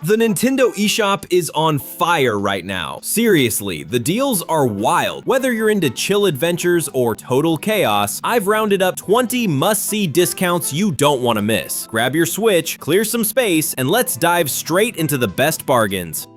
The Nintendo eShop is on fire right now. Seriously, the deals are wild. Whether you're into chill adventures or total chaos, I've rounded up 20 must-see discounts you don't want to miss. Grab your Switch, clear some space, and let's dive straight into the best bargains.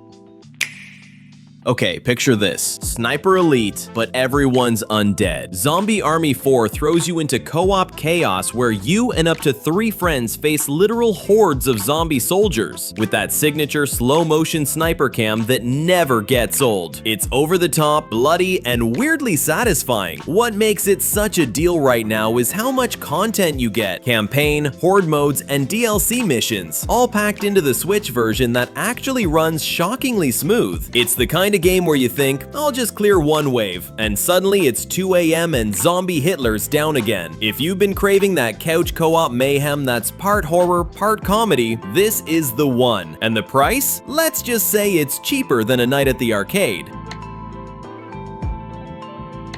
Okay, picture this. Sniper Elite, but everyone's undead. Zombie Army 4 throws you into co-op chaos where you and up to 3 friends face literal hordes of zombie soldiers, with that signature slow-motion sniper cam that never gets old. It's over-the-top, bloody, and weirdly satisfying. What makes it such a deal right now is how much content you get. Campaign, horde modes, and DLC missions, all packed into the Switch version that actually runs shockingly smooth. It's the kind of game where you think, I'll just clear one wave, and suddenly it's 2 AM and zombie Hitler's down again. If you've been craving that couch co-op mayhem that's part horror, part comedy, this is the one. And the price? Let's just say it's cheaper than a night at the arcade.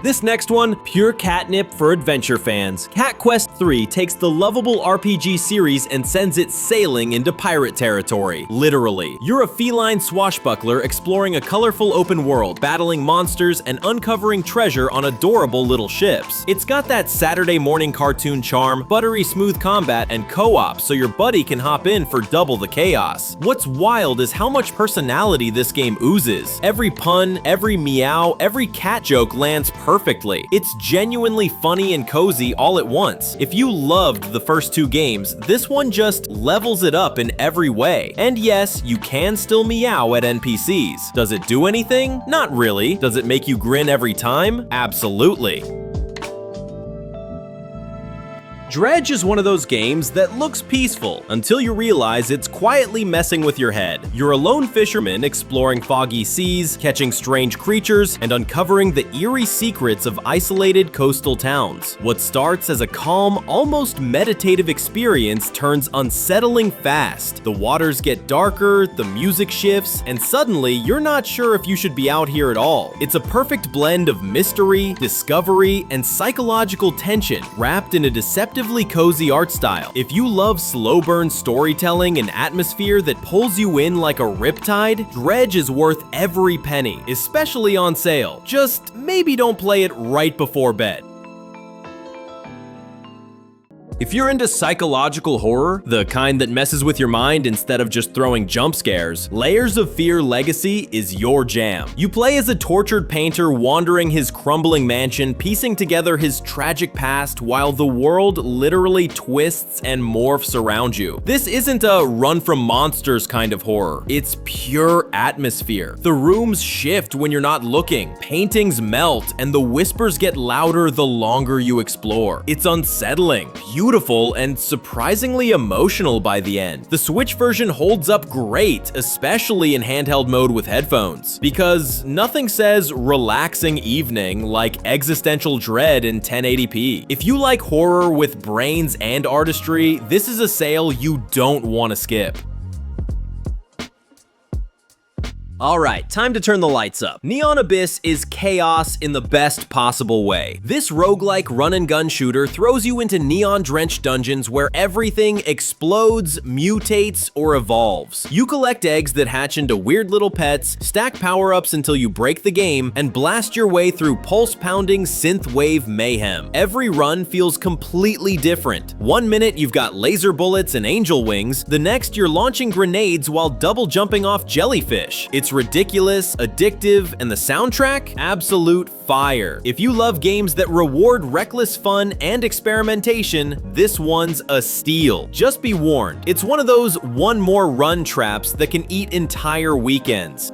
This next one, pure catnip for adventure fans. Cat Quest 3 takes the lovable RPG series and sends it sailing into pirate territory. Literally. You're a feline swashbuckler exploring a colorful open world, battling monsters and uncovering treasure on adorable little ships. It's got that Saturday morning cartoon charm, buttery smooth combat, and co-op so your buddy can hop in for double the chaos. What's wild is how much personality this game oozes. Every pun, every meow, every cat joke lands perfectly. It's genuinely funny and cozy all at once. If you loved the first 2 games, this one just levels it up in every way. And yes, you can still meow at NPCs. Does it do anything? Not really. Does it make you grin every time? Absolutely. Dredge is one of those games that looks peaceful until you realize it's quietly messing with your head. You're a lone fisherman exploring foggy seas, catching strange creatures, and uncovering the eerie secrets of isolated coastal towns. What starts as a calm, almost meditative experience turns unsettling fast. The waters get darker, the music shifts, and suddenly you're not sure if you should be out here at all. It's a perfect blend of mystery, discovery, and psychological tension wrapped in a deceptively cozy art style. If you love slow burn storytelling and atmosphere that pulls you in like a riptide, Dredge is worth every penny, especially on sale. Just maybe don't play it right before bed. If you're into psychological horror, the kind that messes with your mind instead of just throwing jump scares, Layers of Fear Legacy is your jam. You play as a tortured painter wandering his crumbling mansion, piecing together his tragic past while the world literally twists and morphs around you. This isn't a run from monsters kind of horror. It's pure atmosphere. The rooms shift when you're not looking, paintings melt, and the whispers get louder the longer you explore. It's unsettling, beautiful, and surprisingly emotional by the end. The Switch version holds up great, especially in handheld mode with headphones, because nothing says relaxing evening like existential dread in 1080p. If you like horror with brains and artistry, this is a sale you don't want to skip. Alright, time to turn the lights up. Neon Abyss is chaos in the best possible way. This roguelike run-and-gun shooter throws you into neon-drenched dungeons where everything explodes, mutates, or evolves. You collect eggs that hatch into weird little pets, stack power-ups until you break the game, and blast your way through pulse-pounding synthwave mayhem. Every run feels completely different. One minute you've got laser bullets and angel wings, the next you're launching grenades while double jumping off jellyfish. It's ridiculous, addictive, and the soundtrack? Absolute fire. If you love games that reward reckless fun and experimentation, this one's a steal. Just be warned, it's one of those one more run traps that can eat entire weekends.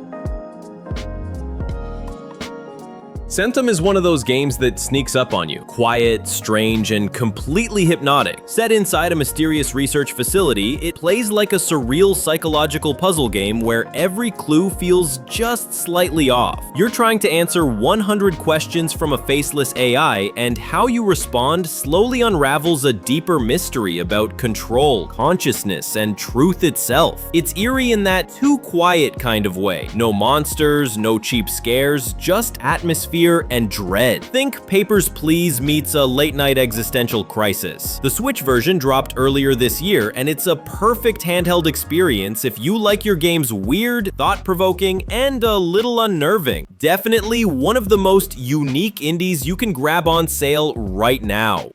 Centum is one of those games that sneaks up on you. Quiet, strange, and completely hypnotic. Set inside a mysterious research facility, it plays like a surreal psychological puzzle game where every clue feels just slightly off. You're trying to answer 100 questions from a faceless AI, and how you respond slowly unravels a deeper mystery about control, consciousness, and truth itself. It's eerie in that too quiet kind of way. No monsters, no cheap scares, just atmosphere atmosphere, and dread. Think Papers, Please meets a late-night existential crisis. The Switch version dropped earlier this year, and it's a perfect handheld experience if you like your games weird, thought-provoking, and a little unnerving. Definitely one of the most unique indies you can grab on sale right now.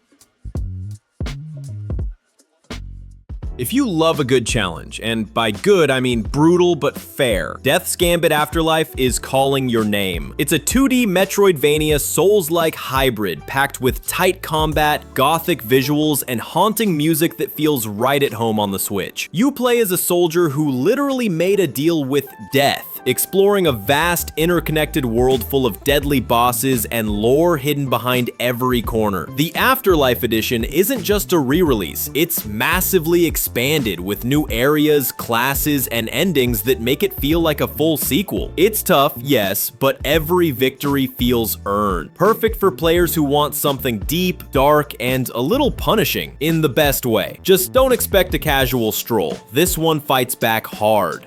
If you love a good challenge, and by good I mean brutal but fair, Death's Gambit Afterlife is calling your name. It's a 2D Metroidvania Souls-like hybrid packed with tight combat, gothic visuals, and haunting music that feels right at home on the Switch. You play as a soldier who literally made a deal with death, exploring a vast, interconnected world full of deadly bosses and lore hidden behind every corner. The Afterlife edition isn't just a re-release, it's massively expanded with new areas, classes, and endings that make it feel like a full sequel. It's tough, yes, but every victory feels earned. Perfect for players who want something deep, dark, and a little punishing, in the best way. Just don't expect a casual stroll. This one fights back hard.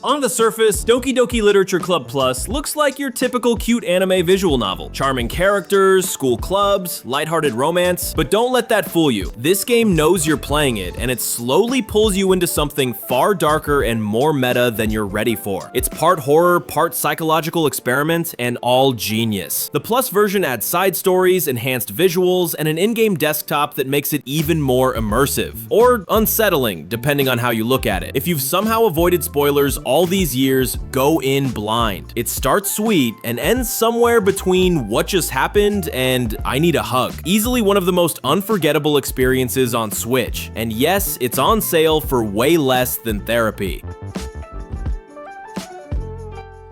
On the surface, Doki Doki Literature Club Plus looks like your typical cute anime visual novel. Charming characters, school clubs, lighthearted romance, but don't let that fool you. This game knows you're playing it, and it slowly pulls you into something far darker and more meta than you're ready for. It's part horror, part psychological experiment, and all genius. The Plus version adds side stories, enhanced visuals, and an in-game desktop that makes it even more immersive. Or unsettling, depending on how you look at it. If you've somehow avoided spoilers all these years, go in blind. It starts sweet and ends somewhere between what just happened and I need a hug. Easily one of the most unforgettable experiences on Switch. And yes, it's on sale for way less than therapy.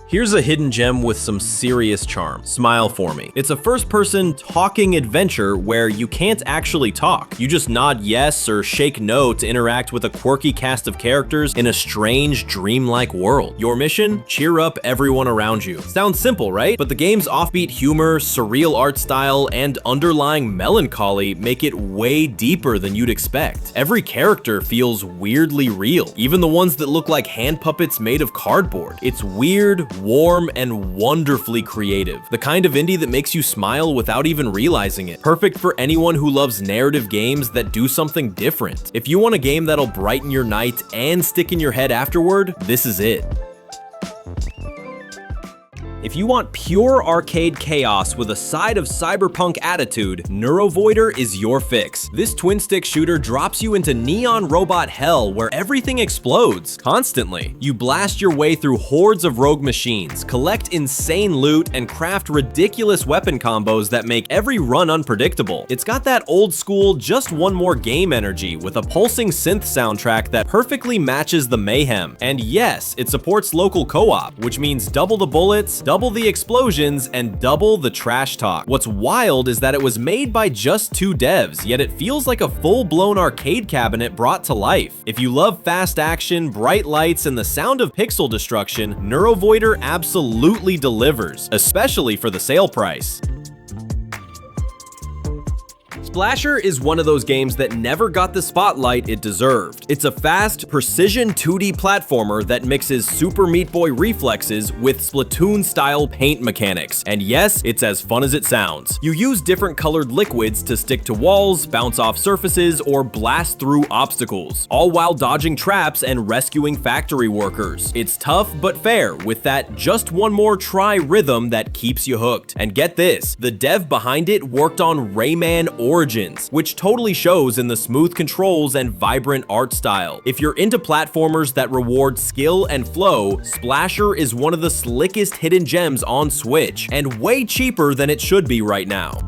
Here's a hidden gem with some serious charm. Smile For Me. It's a first-person talking adventure where you can't actually talk. You just nod yes or shake no to interact with a quirky cast of characters in a strange, dreamlike world. Your mission? Cheer up everyone around you. Sounds simple, right? But the game's offbeat humor, surreal art style, and underlying melancholy make it way deeper than you'd expect. Every character feels weirdly real, even the ones that look like hand puppets made of cardboard. It's weird, warm, and wonderfully creative. The kind of indie that makes you smile without even realizing it. Perfect for anyone who loves narrative games that do something different. If you want a game that'll brighten your night and stick in your head afterward, this is it. If you want pure arcade chaos with a side of cyberpunk attitude, NeuroVoider is your fix. This twin-stick shooter drops you into neon robot hell where everything explodes constantly. You blast your way through hordes of rogue machines, collect insane loot, and craft ridiculous weapon combos that make every run unpredictable. It's got that old school, just one more game energy with a pulsing synth soundtrack that perfectly matches the mayhem. And yes, it supports local co-op, which means double the bullets, double the explosions, and double the trash talk. What's wild is that it was made by just 2 devs, yet it feels like a full-blown arcade cabinet brought to life. If you love fast action, bright lights, and the sound of pixel destruction, NeuroVoider absolutely delivers, especially for the sale price. Splasher is one of those games that never got the spotlight it deserved. It's a fast, precision 2D platformer that mixes Super Meat Boy reflexes with Splatoon-style paint mechanics. And yes, it's as fun as it sounds. You use different colored liquids to stick to walls, bounce off surfaces, or blast through obstacles, all while dodging traps and rescuing factory workers. It's tough but fair, with that just one more try rhythm that keeps you hooked. And get this, the dev behind it worked on Rayman Origins, which totally shows in the smooth controls and vibrant art style. If you're into platformers that reward skill and flow, Splasher is one of the slickest hidden gems on Switch, and way cheaper than it should be right now.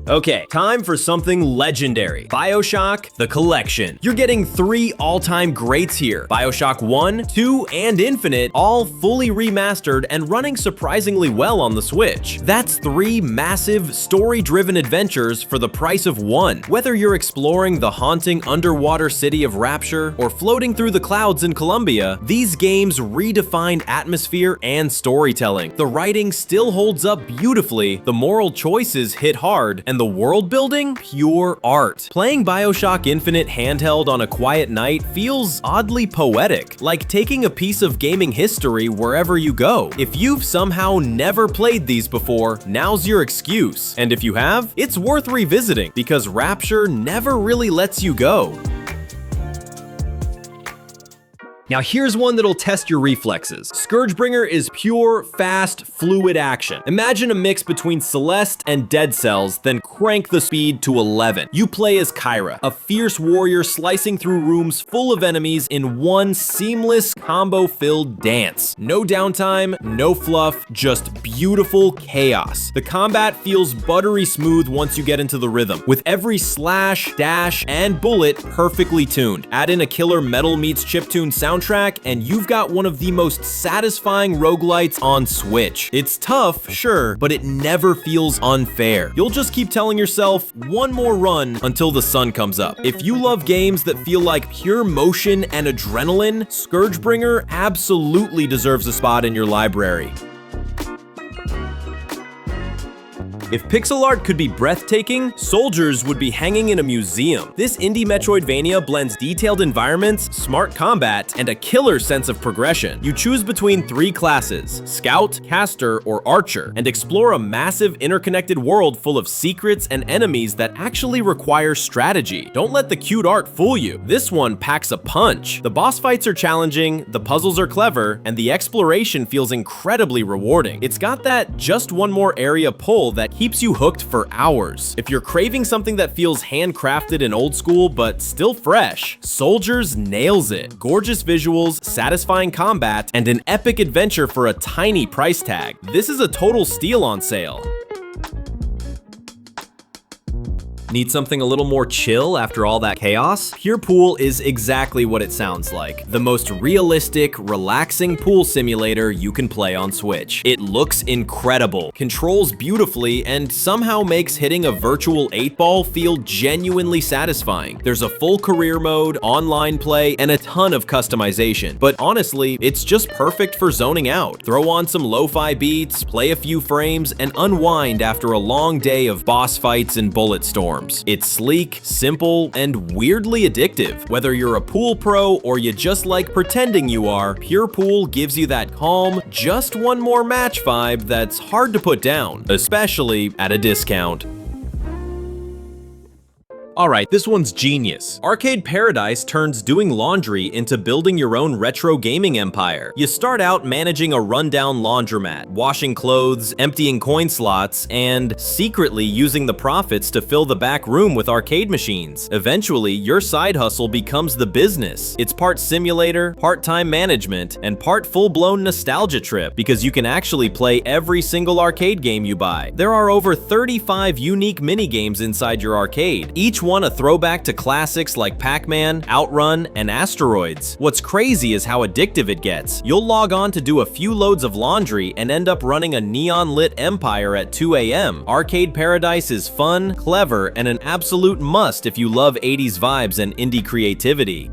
Okay, time for something legendary. BioShock, The Collection. You're getting 3 all-time greats here. BioShock 1, 2, and Infinite, all fully remastered and running surprisingly well on the Switch. That's 3 massive, story-driven adventures for the price of 1. Whether you're exploring the haunting underwater city of Rapture or floating through the clouds in Colombia, these games redefine atmosphere and storytelling. The writing still holds up beautifully, the moral choices hit hard, and And the world building? Pure art. Playing BioShock Infinite handheld on a quiet night feels oddly poetic, like taking a piece of gaming history wherever you go. If you've somehow never played these before, now's your excuse. And if you have, it's worth revisiting, because Rapture never really lets you go. Now here's one that'll test your reflexes. ScourgeBringer is pure, fast, fluid action. Imagine a mix between Celeste and Dead Cells, then crank the speed to 11. You play as Kyra, a fierce warrior slicing through rooms full of enemies in one seamless, combo-filled dance. No downtime, no fluff, just beautiful chaos. The combat feels buttery smooth once you get into the rhythm, with every slash, dash, and bullet perfectly tuned. Add in a killer metal meets chiptune soundtrack, and you've got one of the most satisfying roguelites on Switch. It's tough, sure, but it never feels unfair. You'll just keep telling yourself, one more run until the sun comes up. If you love games that feel like pure motion and adrenaline, ScourgeBringer absolutely deserves a spot in your library. If pixel art could be breathtaking, Souldiers would be hanging in a museum. This indie Metroidvania blends detailed environments, smart combat, and a killer sense of progression. You choose between 3 classes, Scout, Caster, or Archer, and explore a massive interconnected world full of secrets and enemies that actually require strategy. Don't let the cute art fool you. This one packs a punch. The boss fights are challenging, the puzzles are clever, and the exploration feels incredibly rewarding. It's got that just one more area pull that keeps you hooked for hours. If you're craving something that feels handcrafted and old school but still fresh, Souldiers nails it. Gorgeous visuals, satisfying combat, and an epic adventure for a tiny price tag. This is a total steal on sale. Need something a little more chill after all that chaos? Pure Pool is exactly what it sounds like. The most realistic, relaxing pool simulator you can play on Switch. It looks incredible, controls beautifully, and somehow makes hitting a virtual 8-ball feel genuinely satisfying. There's a full career mode, online play, and a ton of customization. But honestly, it's just perfect for zoning out. Throw on some lo-fi beats, play a few frames, and unwind after a long day of boss fights and bullet storms. It's sleek, simple, and weirdly addictive. Whether you're a pool pro or you just like pretending you are, Pure Pool gives you that calm, just one more match vibe that's hard to put down, especially at a discount. Alright, this one's genius. Arcade Paradise turns doing laundry into building your own retro gaming empire. You start out managing a rundown laundromat, washing clothes, emptying coin slots, and secretly using the profits to fill the back room with arcade machines. Eventually, your side hustle becomes the business. It's part simulator, part-time management, and part full-blown nostalgia trip, because you can actually play every single arcade game you buy. There are over 35 unique mini-games inside your arcade, each one a throwback to classics like Pac-Man, Outrun, and Asteroids. What's crazy is how addictive it gets. You'll log on to do a few loads of laundry and end up running a neon-lit empire at 2 a.m. Arcade Paradise is fun, clever, and an absolute must if you love 80s vibes and indie creativity.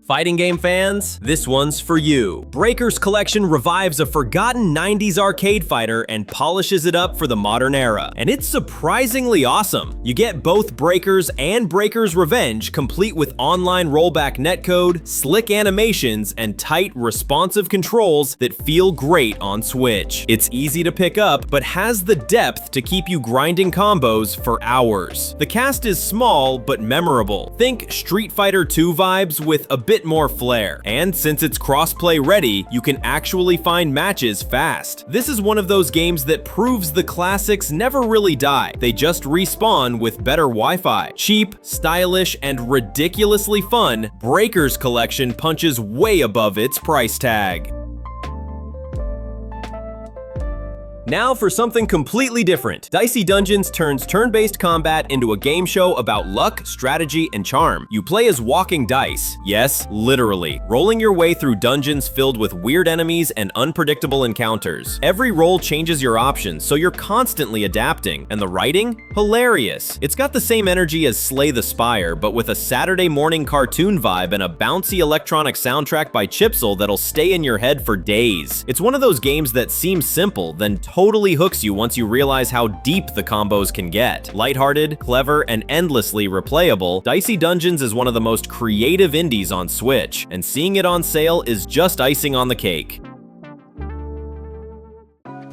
Fighting game fans, this one's for you. Breakers Collection revives a forgotten 90s arcade fighter and polishes it up for the modern era. And it's surprisingly awesome. You get both Breakers and Breakers Revenge, complete with online rollback netcode, slick animations, and tight, responsive controls that feel great on Switch. It's easy to pick up, but has the depth to keep you grinding combos for hours. The cast is small, but memorable. Think Street Fighter 2 vibes with a bit more flair. And since it's crossplay ready, you can actually find matches fast. This is one of those games that proves the classics never really die. They just respawn with better Wi-Fi. Cheap, stylish, and ridiculously fun, Breakers Collection punches way above its price tag. Now for something completely different. Dicey Dungeons turns turn-based combat into a game show about luck, strategy, and charm. You play as walking dice. Yes, literally. Rolling your way through dungeons filled with weird enemies and unpredictable encounters. Every roll changes your options, so you're constantly adapting. And the writing? Hilarious. It's got the same energy as Slay the Spire, but with a Saturday morning cartoon vibe and a bouncy electronic soundtrack by Chipsel that'll stay in your head for days. It's one of those games that seems simple, then totally totally hooks you once you realize how deep the combos can get. Lighthearted, clever, and endlessly replayable, Dicey Dungeons is one of the most creative indies on Switch, and seeing it on sale is just icing on the cake.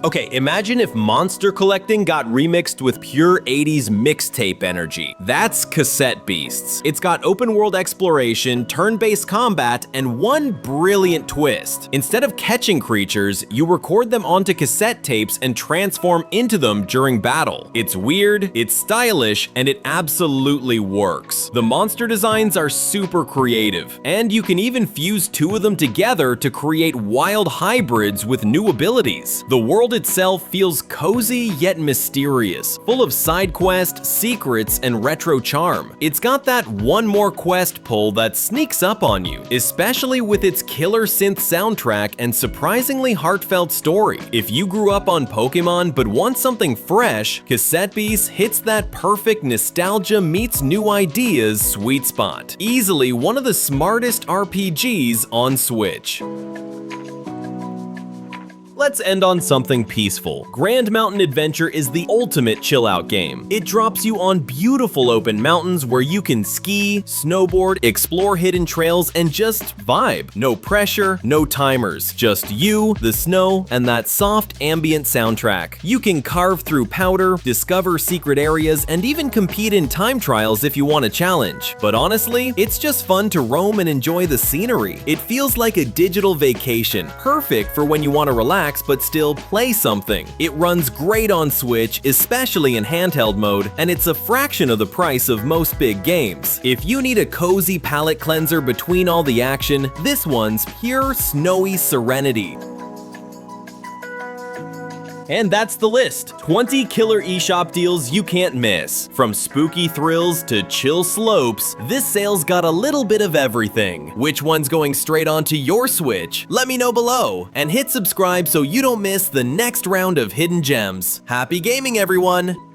Okay, imagine if monster collecting got remixed with pure 80s mixtape energy. That's Cassette Beasts. It's got open world exploration, turn-based combat, and one brilliant twist. Instead of catching creatures, you record them onto cassette tapes and transform into them during battle. It's weird, it's stylish, and it absolutely works. The monster designs are super creative, and you can even fuse two of them together to create wild hybrids with new abilities. The world itself feels cozy yet mysterious, full of side quests, secrets, and retro charm. It's got that one more quest pull that sneaks up on you, especially with its killer synth soundtrack and surprisingly heartfelt story. If you grew up on Pokemon but want something fresh, Cassette Beasts hits that perfect nostalgia meets new ideas sweet spot. Easily one of the smartest RPGs on Switch. Let's end on something peaceful. Grand Mountain Adventure is the ultimate chill-out game. It drops you on beautiful open mountains where you can ski, snowboard, explore hidden trails, and just vibe. No pressure, no timers, just you, the snow, and that soft ambient soundtrack. You can carve through powder, discover secret areas, and even compete in time trials if you want a challenge. But honestly, it's just fun to roam and enjoy the scenery. It feels like a digital vacation, perfect for when you want to relax but still play something. It runs great on Switch, especially in handheld mode, and it's a fraction of the price of most big games. If you need a cozy palate cleanser between all the action, this one's pure snowy serenity. And that's the list. 20 killer eShop deals you can't miss. From spooky thrills to chill slopes, this sale's got a little bit of everything. Which one's going straight onto your Switch? Let me know below. And hit subscribe so you don't miss the next round of hidden gems. Happy gaming, everyone!